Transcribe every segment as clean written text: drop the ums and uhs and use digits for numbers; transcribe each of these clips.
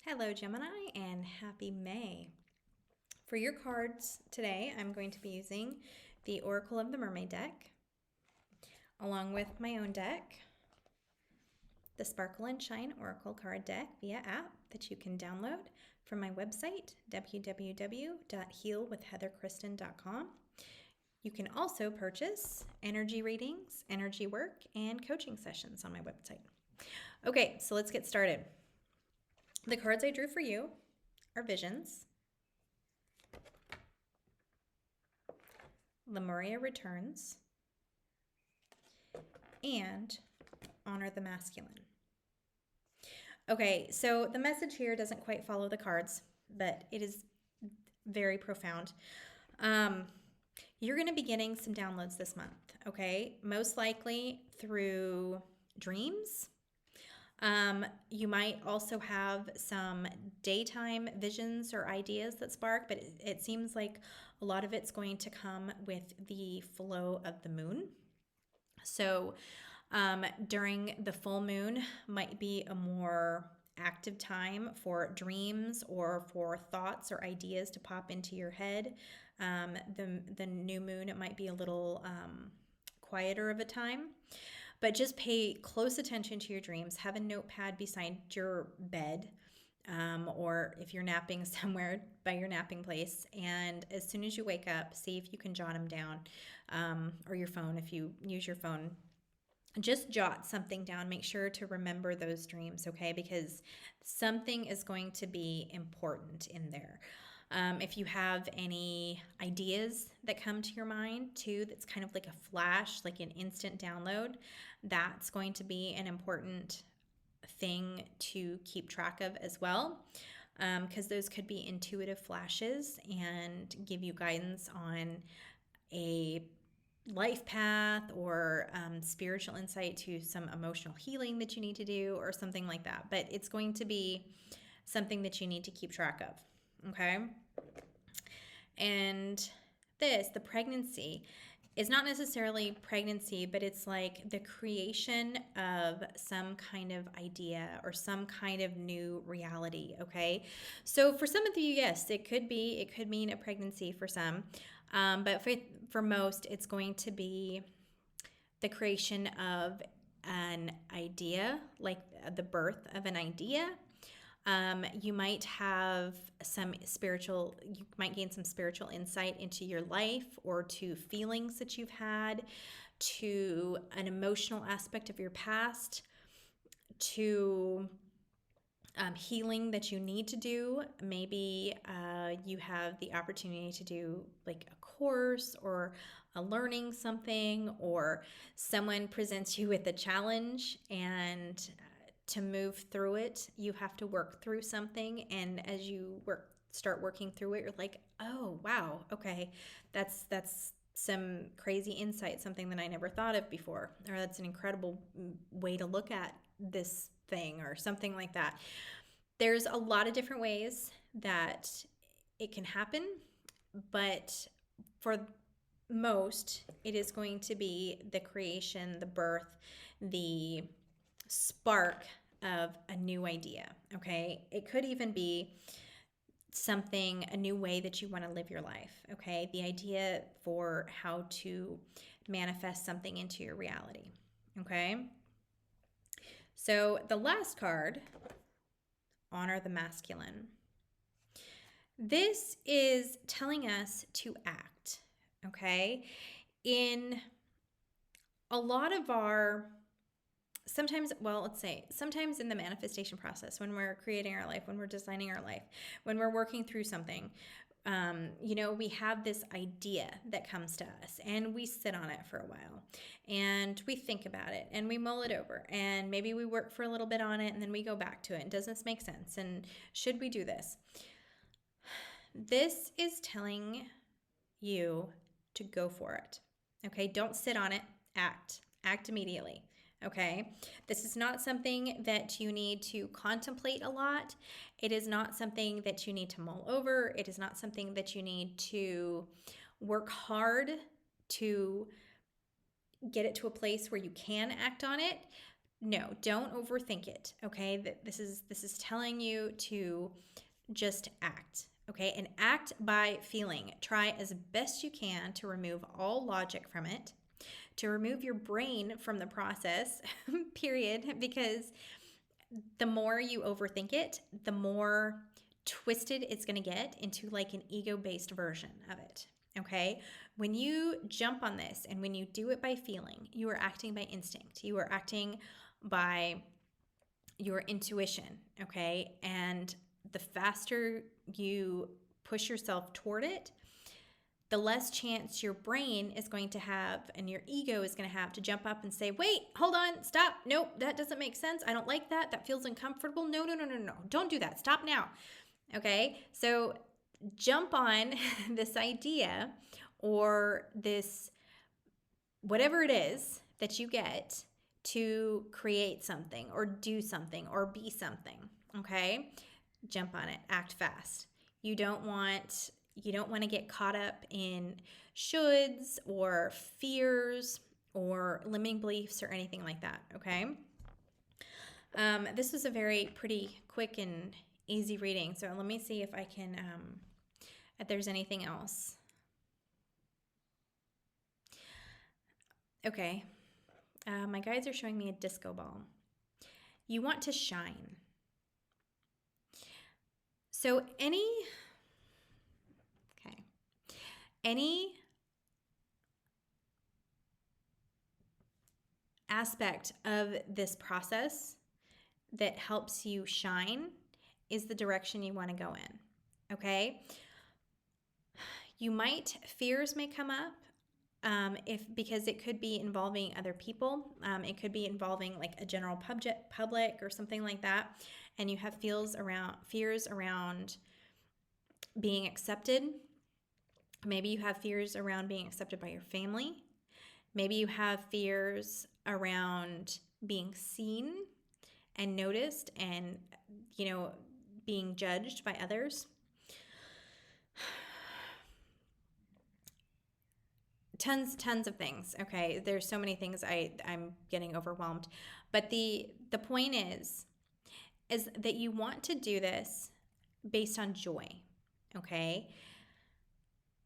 Hello, Gemini, and happy May. For your cards today, I'm going to be using the Oracle of the Mermaid deck, along with my own deck, the Sparkle and Shine Oracle card deck via app that you can download from my website, www.healwithheatherkristen.com. You can also purchase energy readings, energy work, and coaching sessions on my website. Okay, so let's get started. The cards I drew for you are Visions, Lemuria Returns, and Honor the Masculine. Okay, so the message here doesn't quite follow the cards, but it is very profound. You're going to be getting some downloads this month, okay? Most likely through dreams. You might also have some daytime visions or ideas that spark, but it seems like a lot of it's going to come with the flow of the moon. So during the full moon might be a more active time for dreams or for thoughts or ideas to pop into your head. The new moon, it might be a little quieter of a time. But just pay close attention to your dreams. Have a notepad beside your bed, or if you're napping somewhere by your napping place. And as soon as you wake up, see if you can jot them down, or your phone, if you use your phone. Just jot something down. Make sure to remember those dreams, okay? Because something is going to be important in there. If you have any ideas that come to your mind too, that's kind of like a flash, like an instant download, that's going to be an important thing to keep track of as well, because those could be intuitive flashes and give you guidance on a life path or spiritual insight to some emotional healing that you need to do or something like that. But it's going to be something that you need to keep track of, okay? And the pregnancy is not necessarily pregnancy, but it's like the creation of some kind of idea or some kind of new reality, okay? So for some of you, yes, it could mean a pregnancy for some, but for most, it's going to be the creation of an idea, like the birth of an idea. You might have you might gain some spiritual insight into your life or to feelings that you've had, to an emotional aspect of your past, to healing that you need to do. Maybe you have the opportunity to do like a course or a learning something, or someone presents you with a challenge and to move through it, you have to work through something. And as you start working through it, you're like, oh, wow, okay, that's some crazy insight, something that I never thought of before, or that's an incredible way to look at this thing or something like that. There's a lot of different ways that it can happen, but for most, it is going to be the creation, the birth, the spark of a new idea, okay? It could even be a new way that you want to live your life, okay? The idea for how to manifest something into your reality, okay? So the last card, Honor the Masculine. This is telling us to act, okay? In a lot of sometimes in the manifestation process, when we're creating our life, when we're designing our life, when we're working through something, we have this idea that comes to us and we sit on it for a while and we think about it and we mull it over and maybe we work for a little bit on it and then we go back to it. And does this make sense? And should we do this? This is telling you to go for it. Okay, don't sit on it, act immediately. Okay, this is not something that you need to contemplate a lot. It is not something that you need to mull over. It is not something that you need to work hard to get it to a place where you can act on it. No, don't overthink it. Okay, this is telling you to just act. Okay, and act by feeling. Try as best you can to remove all logic from it, to remove your brain from the process, period, because the more you overthink it, the more twisted it's going to get into like an ego based version of it. Okay. When you jump on this and when you do it by feeling, you are acting by instinct. You are acting by your intuition. Okay. And the faster you push yourself toward it, the less chance your brain is going to have and your ego is going to have to jump up and say, wait, hold on, stop. Nope, that doesn't make sense. I don't like that. That feels uncomfortable. No, no, no, no, no. Don't do that. Stop now. Okay. So jump on this idea or this, whatever it is that you get to create something or do something or be something. Okay. Jump on it. Act fast. You don't want to get caught up in shoulds or fears or limiting beliefs or anything like that, okay? This was a very pretty quick and easy reading, so let me see if I can, if there's anything else. Okay, my guides are showing me a disco ball. You want to shine. So any aspect of this process that helps you shine is the direction you want to go in. Okay? Fears may come up because it could be involving other people. It could be involving like a general public or something like that. And you have fears around being accepted. Maybe you have fears around being accepted by your family. Maybe you have fears around being seen and noticed and, being judged by others. Tons of things. Okay, there's so many things I'm getting overwhelmed. But the point is that you want to do this based on joy. Okay?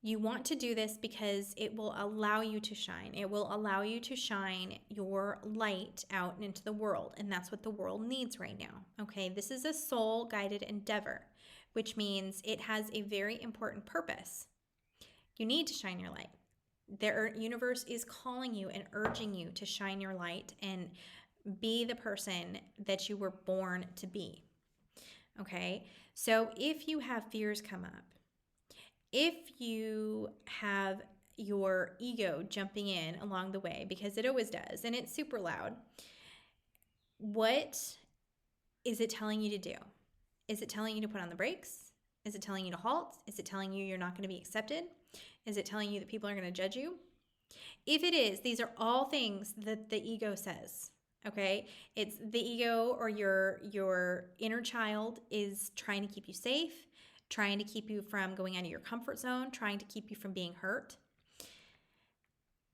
You want to do this because it will allow you to shine. It will allow you to shine your light out into the world. And that's what the world needs right now. Okay, this is a soul guided endeavor, which means it has a very important purpose. You need to shine your light. The universe is calling you and urging you to shine your light and be the person that you were born to be. Okay, so if you have fears come up, if you have your ego jumping in along the way, because it always does, and it's super loud, what is it telling you to do? Is it telling you to put on the brakes? Is it telling you to halt? Is it telling you you're not going to be accepted? Is it telling you that people are going to judge you? If it is, these are all things that the ego says. Okay, it's the ego or your inner child is trying to keep you safe, trying to keep you from going out of your comfort zone, trying to keep you from being hurt.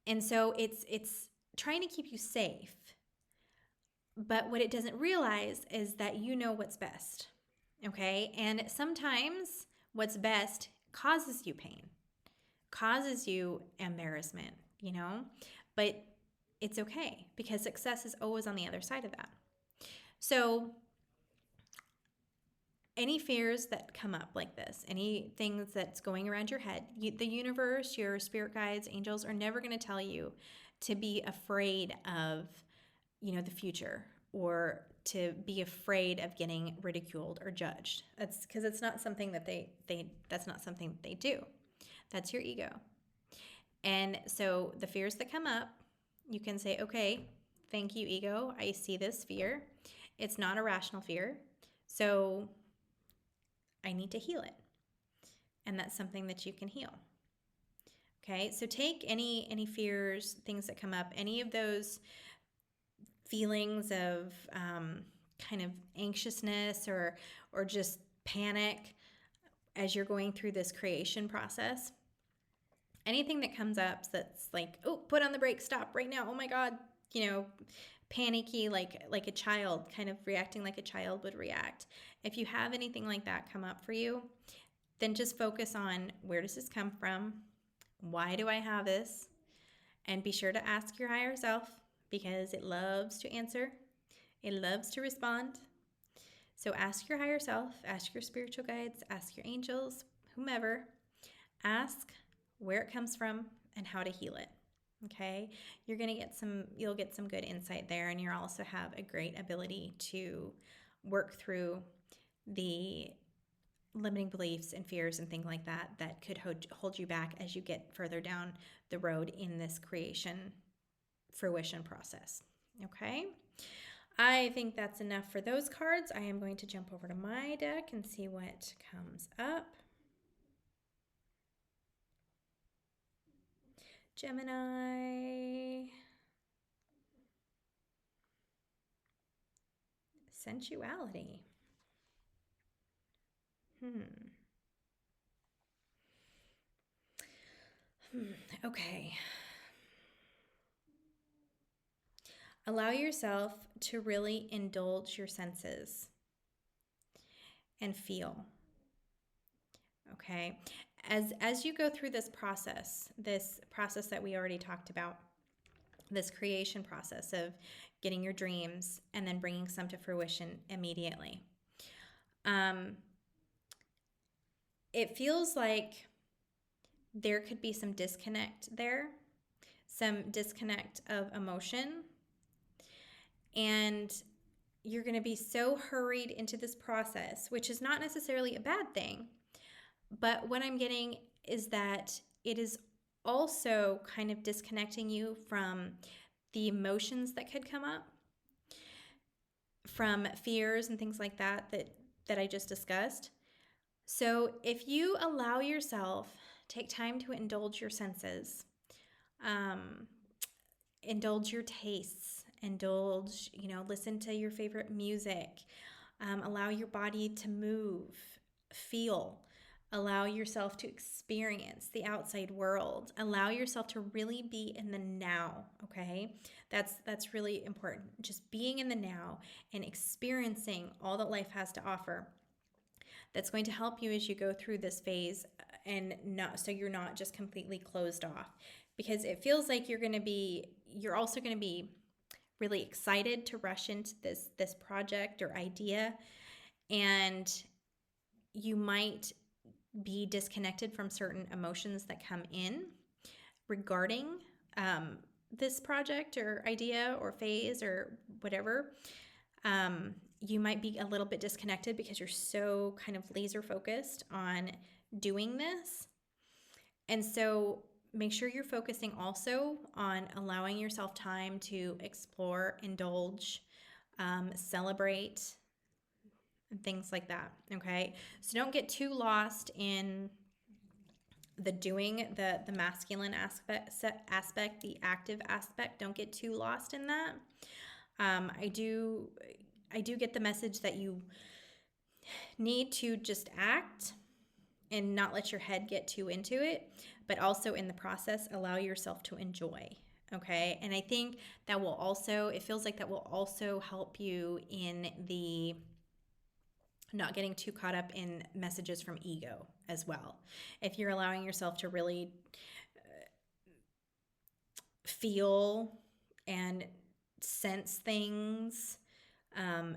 And so it's trying to keep you safe. But what it doesn't realize is that you know what's best. Okay? And sometimes what's best causes you pain, causes you embarrassment, but it's okay because success is always on the other side of that. So any fears that come up like this, any things that's going around your head, the universe, your spirit guides, angels are never going to tell you to be afraid of, the future or to be afraid of getting ridiculed or judged. That's because it's not something that that's not something that they do. That's your ego. And so the fears that come up, you can say, okay, thank you, ego. I see this fear. It's not a rational fear. So I need to heal it. And that's something that you can heal. Okay, so take any fears, things that come up, any of those feelings of kind of anxiousness or just panic as you're going through this creation process. Anything that comes up that's like, oh, put on the brakes, stop right now. Oh my God, panicky, like a child, kind of reacting like a child would react. If you have anything like that come up for you, then just focus on, where does this come from? Why do I have this? And be sure to ask your higher self, because it loves to answer. It loves to respond. So ask your higher self, ask your spiritual guides, ask your angels, whomever. Ask where it comes from and how to heal it. Okay? You'll get some good insight there, and you'll also have a great ability to work through the limiting beliefs and fears and things like that that could hold you back as you get further down the road in this creation fruition process. Okay? I think that's enough for those cards. I am going to jump over to my deck and see what comes up. Gemini. Sensuality. Okay. Allow yourself to really indulge your senses and feel. Okay? As you go through this process that we already talked about, this creation process of getting your dreams and then bringing some to fruition immediately. It feels like there could be some disconnect there, some disconnect of emotion, and you're going to be so hurried into this process, which is not necessarily a bad thing. But what I'm getting is that it is also kind of disconnecting you from the emotions that could come up, from fears and things like that I just discussed. So if you allow yourself, take time to indulge your senses, indulge your tastes, listen to your favorite music, allow your body to move, feel, allow yourself to experience the outside world, allow yourself to really be in the now. Okay, that's really important. Just being in the now and experiencing all that life has to offer. That's going to help you as you go through this phase, and so you're not just completely closed off, because it feels like you're also going to be really excited to rush into this project or idea, and you might be disconnected from certain emotions that come in regarding this project or idea or phase or whatever. You might be a little bit disconnected because you're so kind of laser focused on doing this. And so make sure you're focusing also on allowing yourself time to explore, indulge, celebrate, and things like that. Okay. So don't get too lost in the doing, the masculine aspect, the active aspect. Don't get too lost in that. I do get the message that you need to just act and not let your head get too into it, but also in the process, allow yourself to enjoy. Okay. And I think it feels like that will also help you in the not getting too caught up in messages from ego as well. If you're allowing yourself to really feel and sense things,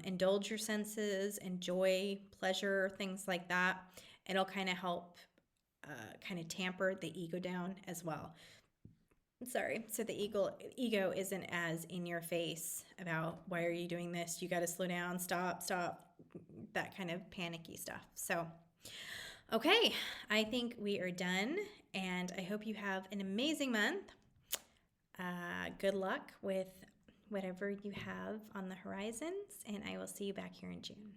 indulge your senses, enjoy pleasure, things like that, it'll kind of help kind of tamper the ego down as well. Sorry. So the ego isn't as in your face about, why are you doing this? You got to slow down, stop, that kind of panicky stuff. So, okay, I think we are done, and I hope you have an amazing month. Good luck with whatever you have on the horizons, and I will see you back here in June.